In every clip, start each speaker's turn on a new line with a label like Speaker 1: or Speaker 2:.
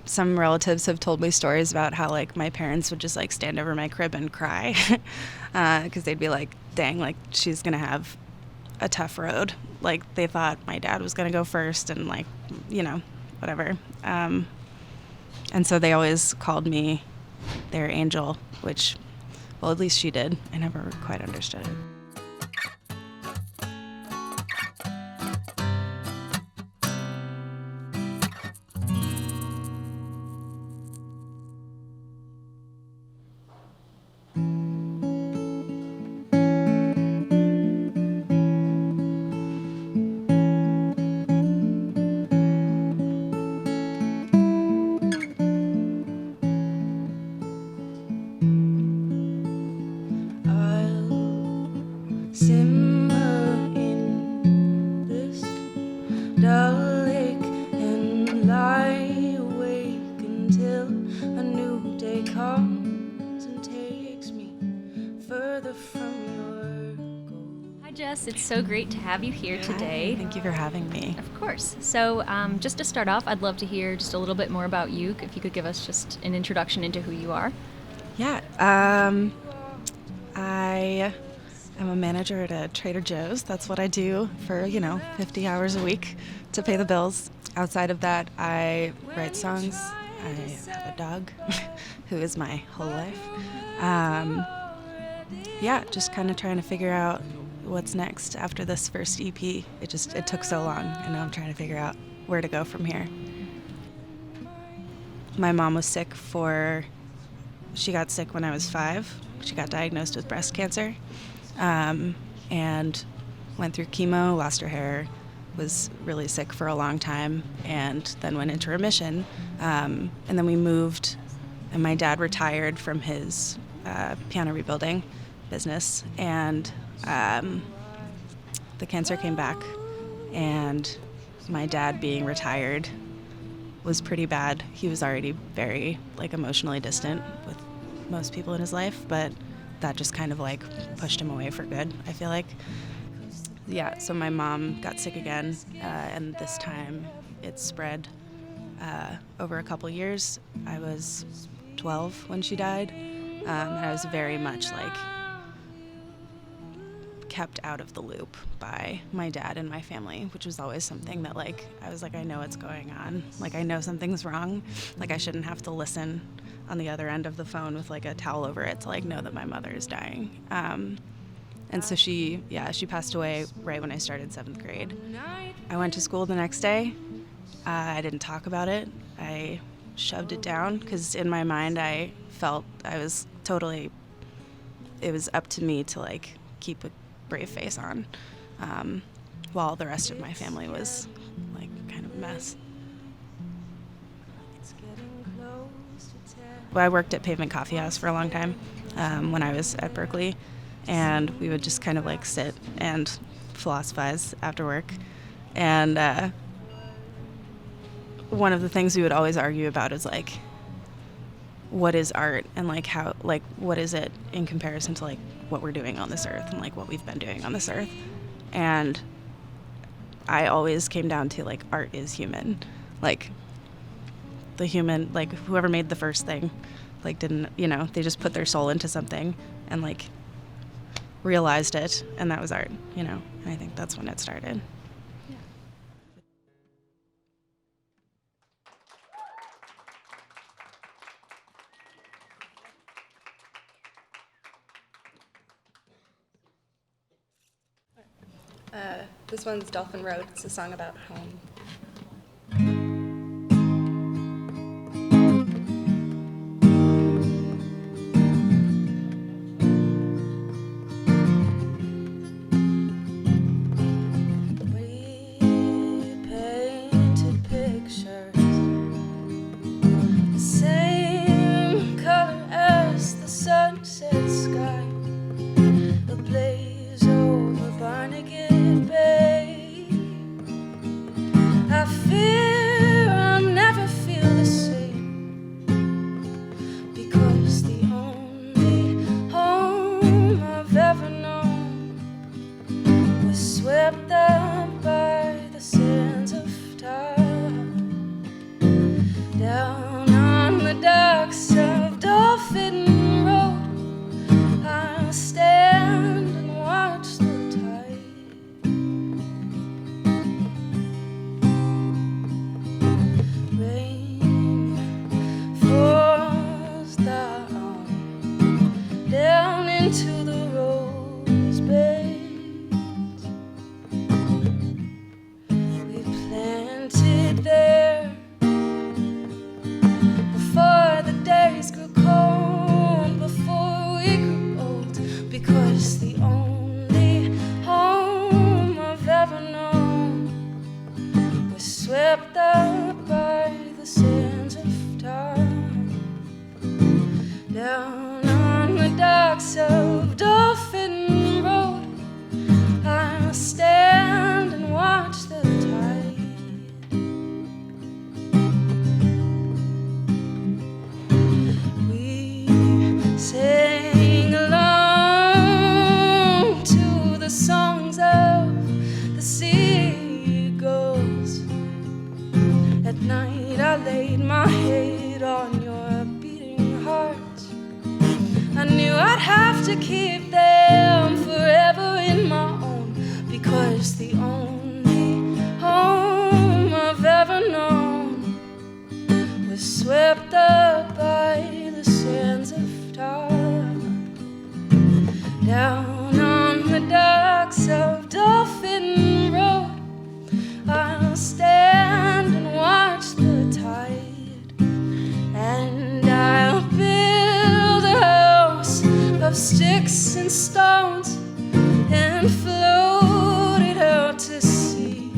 Speaker 1: some relatives have told me stories about how like my parents would just like stand over my crib and cry because they'd be like, dang, like she's gonna have a tough road. Like they thought my dad was gonna go first and like, whatever. And so they always called me their angel, which, well, at least she did. I never quite understood it.
Speaker 2: Jess, it's so great to have you here today.
Speaker 1: Hi, thank you for having me.
Speaker 2: Of course. So just to start off, I'd love to hear just a little bit more about you, if you could give us just an introduction into who you are.
Speaker 1: Yeah, I am a manager at a Trader Joe's. That's what I do for, 50 hours a week to pay the bills. Outside of that, I write songs. I have a dog who is my whole life. Just kind of trying to figure out what's next after this first EP. It took so long, and now I'm trying to figure out where to go from here. My mom was sick she got sick when I was 5. She got diagnosed with breast cancer, and went through chemo, lost her hair, was really sick for a long time, and then went into remission. And then we moved, and my dad retired from his piano rebuilding business, and the cancer came back, and my dad being retired was pretty bad. He was already very emotionally distant with most people in his life, but that just kind of pushed him away for good, I feel like. Yeah, so my mom got sick again, and this time it spread over a couple years. I was 12 when she died, and I was very much kept out of the loop by my dad and my family, which was always something that I was I know what's going on. I know something's wrong. I shouldn't have to listen on the other end of the phone with a towel over it to know that my mother is dying. And so she passed away right when I started 7th grade. I went to school the next day. I didn't talk about it. I shoved it down because in my mind I felt it was up to me to keep a brave face on, while the rest of my family was kind of a mess. I worked at Pavement Coffee House for a long time when I was at Berkeley, and we would just kind of sit and philosophize after work. And one of the things we would always argue about is what is art, and how what is it in comparison to what we're doing on this earth and what we've been doing on this earth. And I always came down to art is human. The human, whoever made the first thing didn't, they just put their soul into something and realized it, and that was art, and I think that's when it started. This one's Dolphin Road. It's a song about home.
Speaker 3: swept up by the sands of time. Down on the docks of Dolphin Road, I'll stand and watch the tide. We sang along to the songs of the seagulls. At night I laid my head on your beating heart. I knew I'd have to keep them forever in my own, because the only home I've ever known was swept up by the sands of time. Down on the docks of Dolphin Road, I'll stand and watch the tide, and I'll build a house of sticks and stones and float it out to sea.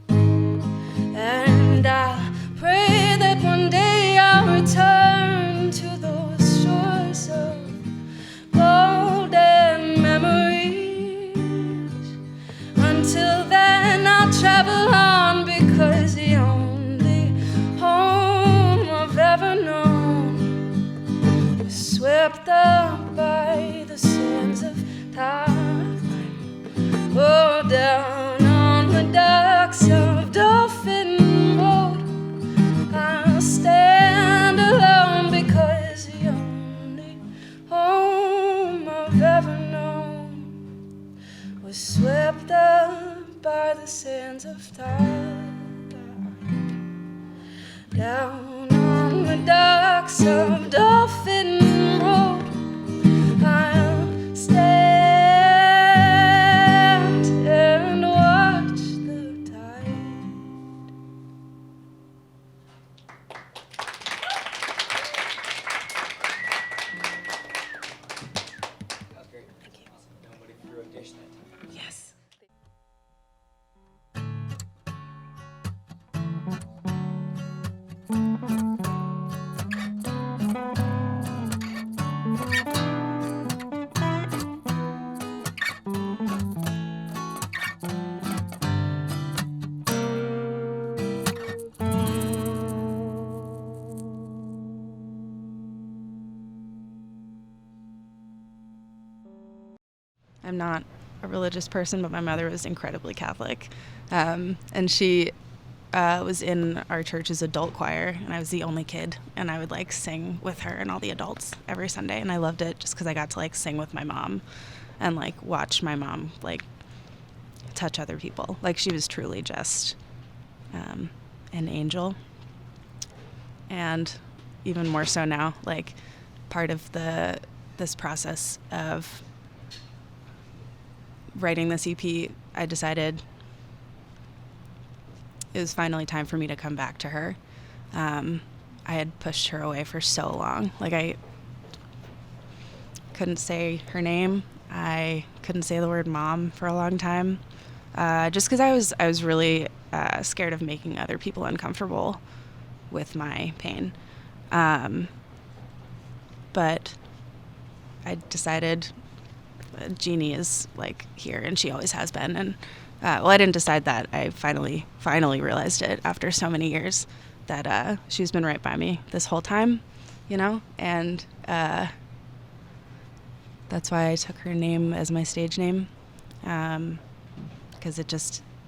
Speaker 3: And I'll pray that one day I'll return to those shores of golden memories. Until then I'll travel on, because the only home I've ever known was swept up by the sands of time. Oh, down on the docks of Dolphin Road, I'll stand alone, because the only home I've ever known was swept up by the sands of time. Down on the docks of Dolphin Road, I'll stand and watch the tide.
Speaker 4: That was great. Thank you. Nobody for your audition that time.
Speaker 3: Yes.
Speaker 1: I'm not a religious person, but my mother was incredibly Catholic. And she was in our church's adult choir, and I was the only kid, and I would like sing with her and all the adults every Sunday, and I loved it just because I got to like sing with my mom and like watch my mom like touch other people. Like she was truly just an angel. And even more so now, like part of this process of writing this EP, I decided it was finally time for me to come back to her. I had pushed her away for so long. Like I couldn't say her name. I couldn't say the word mom for a long time, just because I was really scared of making other people uncomfortable with my pain. But I decided Jeannie is like here, and she always has been. And well, I didn't decide that. I finally realized it after so many years that she's been right by me this whole time, you know. And that's why I took her name as my stage name, because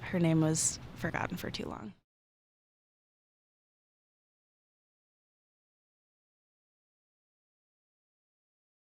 Speaker 1: her name was forgotten for too long.